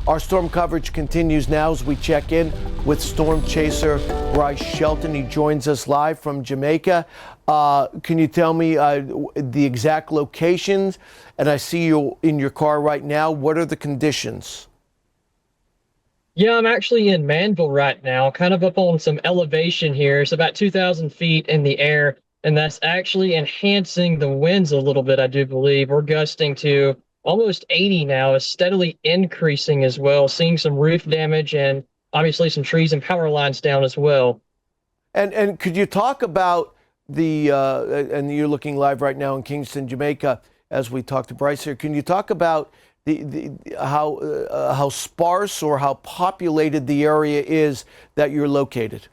Our storm coverage continues now as we check in with storm chaser Bryce Shelton. He joins us live from Jamaica. Can you tell me the exact locations? And I see you in your car right now. What are the conditions? Yeah, I'm actually in Manville right now, kind of up on some elevation here. It's about 2,000 feet in the air, and that's actually enhancing the winds a little bit, I do believe. We're gusting to almost 80 now, is steadily increasing as well, seeing some roof damage and obviously some trees and power lines down as well. And could you talk about and you're looking live right now in Kingston, Jamaica, as we talk to Bryce here. Can you talk about how sparse or how populated the area is that you're located?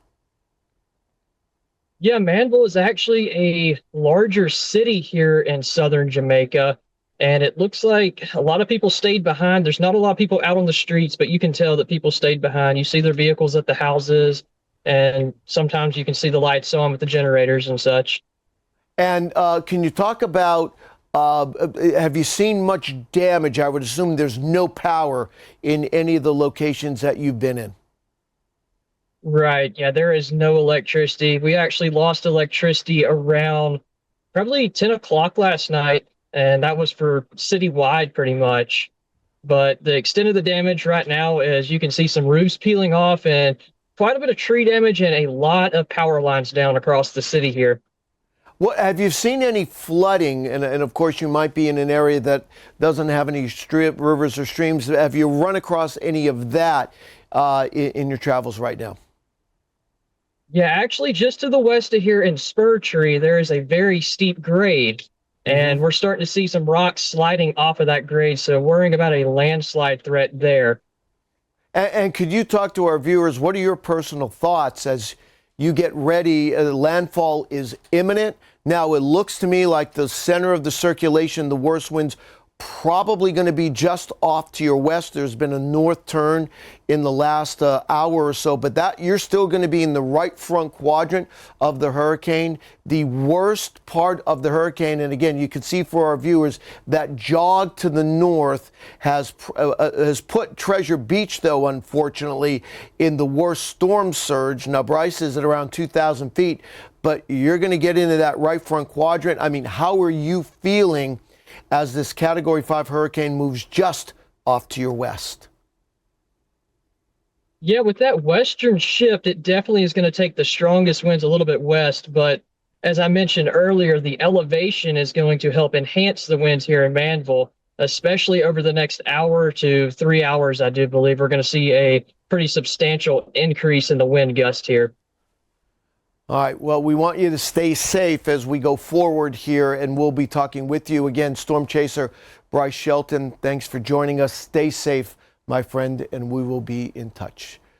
Yeah, Manville is actually a larger city here in southern Jamaica, and it looks like a lot of people stayed behind. There's not a lot of people out on the streets, but you can tell that people stayed behind. You see their vehicles at the houses, and sometimes you can see the lights on with the generators and such. And can you talk about, have you seen much damage? I would assume there's no power in any of the locations that you've been in. Right. Yeah, there is no electricity. We actually lost electricity around probably 10 o'clock last night, and that was for citywide pretty much. But the extent of the damage right now is you can see some roofs peeling off and quite a bit of tree damage and a lot of power lines down across the city here. What, have you seen any flooding? And of course, you might be in an area that doesn't have any rivers or streams. Have you run across any of that in your travels right now? Yeah, actually, just to the west of here in Spur Tree, there is a very steep grade, and we're starting to see some rocks sliding off of that grade. So worrying about a landslide threat there. And could you talk to our viewers? What are your personal thoughts as you get ready? Landfall is imminent. Now, it looks to me like the center of the circulation, the worst winds, probably going to be just off to your west. There's been a north turn in the last hour or so, but that you're still going to be in the right front quadrant of the hurricane. The worst part of the hurricane, and again, you can see for our viewers, that jog to the north has put Treasure Beach, though, unfortunately, in the worst storm surge. Now, Bryce is at around 2,000 feet, but you're going to get into that right front quadrant. I mean, how are you feeling as this Category 5 hurricane moves just off to your west? Yeah, with that western shift, it definitely is going to take the strongest winds a little bit west. But as I mentioned earlier, the elevation is going to help enhance the winds here in Manville, especially over the next hour to 3 hours. I do believe we're going to see a pretty substantial increase in the wind gust here. All right. Well, we want you to stay safe as we go forward here, and we'll be talking with you again. Storm Chaser Bryce Shelton, thanks for joining us. Stay safe, my friend, and we will be in touch.